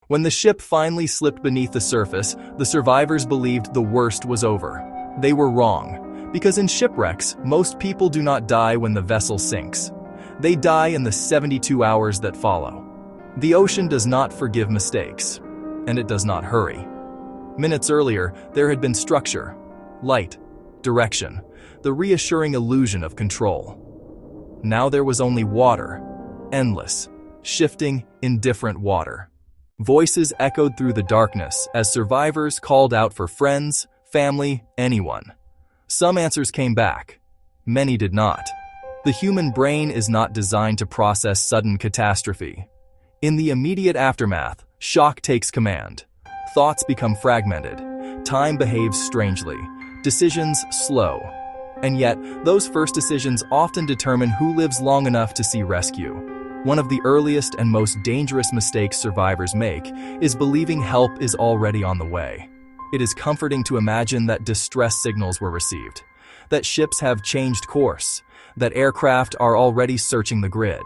When the ship finally slipped beneath the surface, the survivors believed the worst was over. They were wrong, because in shipwrecks, most people do not die when the vessel sinks. They die in the 72 hours that follow. The ocean does not forgive mistakes, and it does not hurry. Minutes earlier, there had been structure, light, direction, the reassuring illusion of control. Now there was only water, endless, shifting, indifferent water. Voices echoed through the darkness as survivors called out for friends, family, anyone. Some answers came back. Many did not. The human brain is not designed to process sudden catastrophe. In the immediate aftermath, shock takes command. Thoughts become fragmented. Time behaves strangely. Decisions slow. And yet, those first decisions often determine who lives long enough to see rescue. One of the earliest and most dangerous mistakes survivors make is believing help is already on the way. It is comforting to imagine that distress signals were received, that ships have changed course, that aircraft are already searching the grid.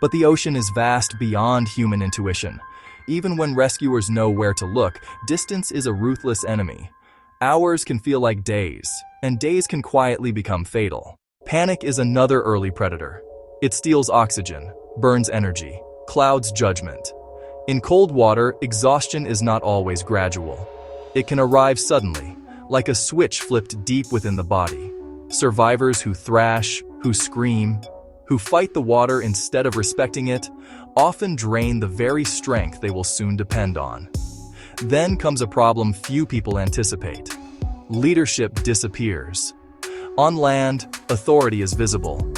But the ocean is vast beyond human intuition. Even when rescuers know where to look, distance is a ruthless enemy. Hours can feel like days, and days can quietly become fatal. Panic is another early predator. It steals oxygen, burns energy, clouds judgment. In cold water, exhaustion is not always gradual. It can arrive suddenly, like a switch flipped deep within the body. Survivors who thrash, who scream, who fight the water instead of respecting it, often drain the very strength they will soon depend on. Then comes a problem few people anticipate. Leadership disappears. On land, authority is visible.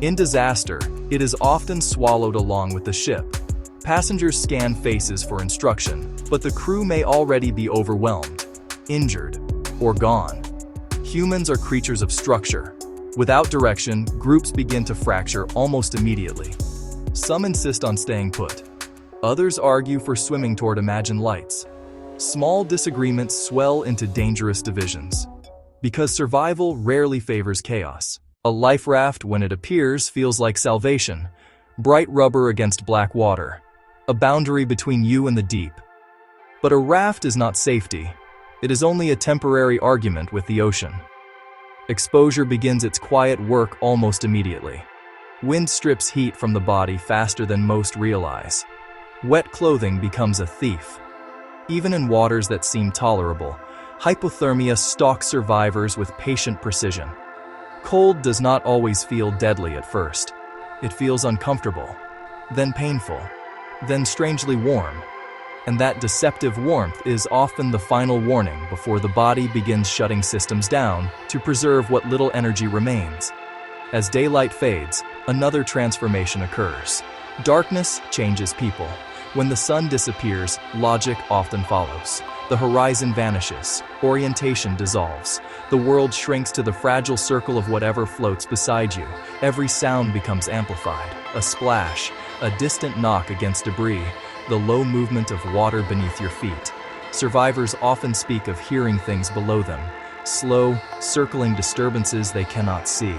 In disaster, it is often swallowed along with the ship. Passengers scan faces for instruction, but the crew may already be overwhelmed, injured, or gone. Humans are creatures of structure. Without direction, groups begin to fracture almost immediately. Some insist on staying put. Others argue for swimming toward imagined lights. Small disagreements swell into dangerous divisions. Because survival rarely favors chaos. A life raft, when it appears, feels like salvation. Bright rubber against black water. A boundary between you and the deep. But a raft is not safety. It is only a temporary argument with the ocean. Exposure begins its quiet work almost immediately. Wind strips heat from the body faster than most realize. Wet clothing becomes a thief. Even in waters that seem tolerable, hypothermia stalks survivors with patient precision. Cold does not always feel deadly at first. It feels uncomfortable, then painful, then strangely warm. And that deceptive warmth is often the final warning before the body begins shutting systems down to preserve what little energy remains. As daylight fades, another transformation occurs. Darkness changes people. When the sun disappears, logic often follows. The horizon vanishes, orientation dissolves. The world shrinks to the fragile circle of whatever floats beside you. Every sound becomes amplified. A splash, a distant knock against debris, the low movement of water beneath your feet. Survivors often speak of hearing things below them, slow, circling disturbances they cannot see.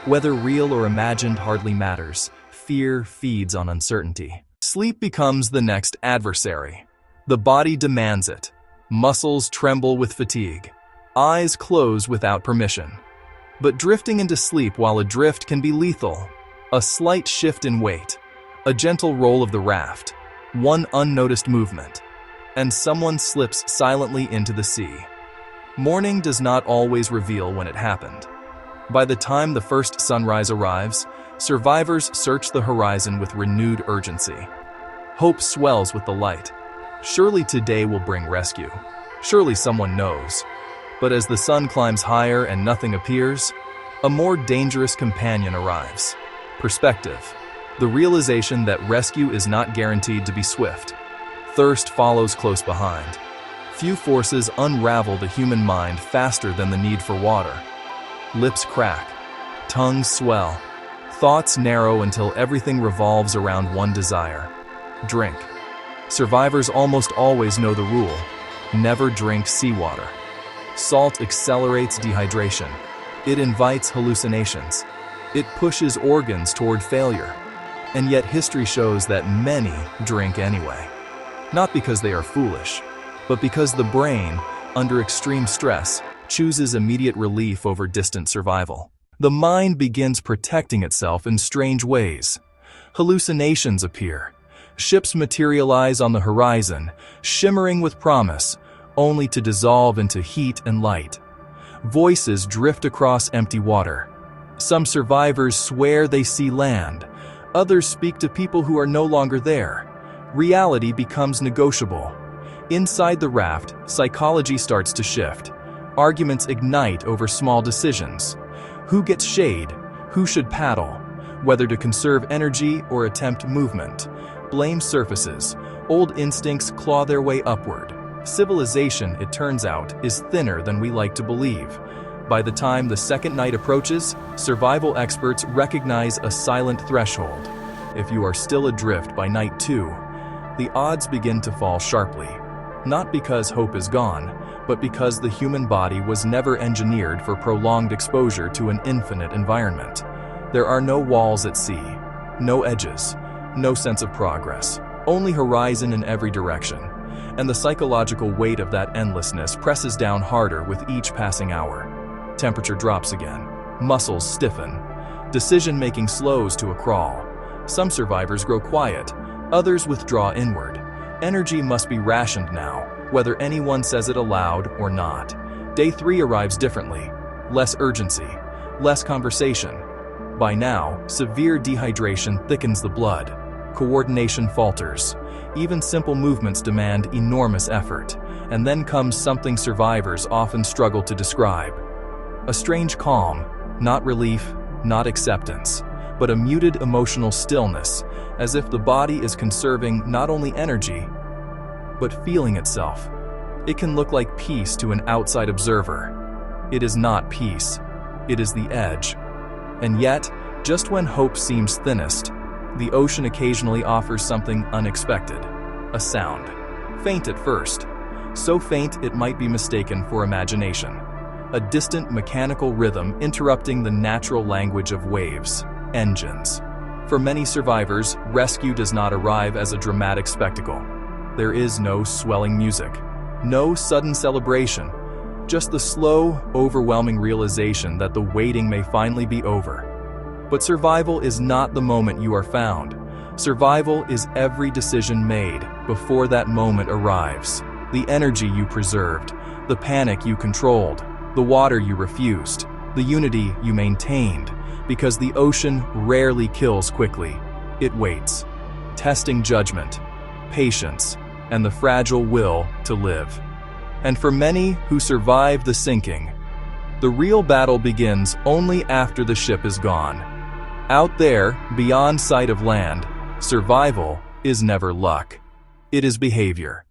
Whether real or imagined hardly matters. Fear feeds on uncertainty. Sleep becomes the next adversary. The body demands it. Muscles tremble with fatigue. Eyes close without permission. But drifting into sleep while adrift can be lethal. A slight shift in weight, a gentle roll of the raft, one unnoticed movement, and someone slips silently into the sea. Morning does not always reveal when it happened. By the time the first sunrise arrives, survivors search the horizon with renewed urgency. Hope swells with the light. Surely today will bring rescue. Surely someone knows. But as the sun climbs higher and nothing appears, a more dangerous companion arrives. Perspective. The realization that rescue is not guaranteed to be swift. Thirst follows close behind. Few forces unravel the human mind faster than the need for water. Lips crack. Tongues swell. Thoughts narrow until everything revolves around one desire. Drink. Survivors almost always know the rule. Never drink seawater. Salt accelerates dehydration. It invites hallucinations. It pushes organs toward failure. And yet history shows that many drink anyway. not because they are foolish, but because the brain, under extreme stress, chooses immediate relief over distant survival. The mind begins protecting itself in strange ways. Hallucinations appear. Ships materialize on the horizon, shimmering with promise, only to dissolve into heat and light. Voices drift across empty water. Some survivors swear they see land. Others speak to people who are no longer there. Reality becomes negotiable. Inside the raft, psychology starts to shift. Arguments ignite over small decisions. Who gets shade? Who should paddle? Whether to conserve energy or attempt movement. Blame surfaces. Old instincts claw their way upward. Civilization, it turns out, is thinner than we like to believe. By the time the second night approaches, survival experts recognize a silent threshold. If you are still adrift by night 2, the odds begin to fall sharply. Not because hope is gone, but because the human body was never engineered for prolonged exposure to an infinite environment. There are no walls at sea, no edges, no sense of progress, only horizon in every direction. And the psychological weight of that endlessness presses down harder with each passing hour. Temperature drops again, muscles stiffen, decision-making slows to a crawl. Some survivors grow quiet, others withdraw inward. Energy must be rationed now, whether anyone says it aloud or not. Day 3 arrives differently. Less urgency, less conversation. By now, severe dehydration thickens the blood. Coordination falters. Even simple movements demand enormous effort. And then comes something survivors often struggle to describe. A strange calm, not relief, not acceptance, but a muted emotional stillness, as if the body is conserving not only energy, but feeling itself. It can look like peace to an outside observer. It is not peace. It is the edge. And yet, just when hope seems thinnest, the ocean occasionally offers something unexpected. A sound. Faint at first. So faint it might be mistaken for imagination. A distant mechanical rhythm interrupting the natural language of waves, engines. For many survivors, rescue does not arrive as a dramatic spectacle. There is no swelling music, no sudden celebration, just the slow, overwhelming realization that the waiting may finally be over. But survival is not the moment you are found. Survival is every decision made before that moment arrives. The energy you preserved, the panic you controlled, the water you refused, the unity you maintained, because the ocean rarely kills quickly. It waits, testing judgment, patience, and the fragile will to live. And for many who survive the sinking, the real battle begins only after the ship is gone. Out there, beyond sight of land, survival is never luck. It is behavior.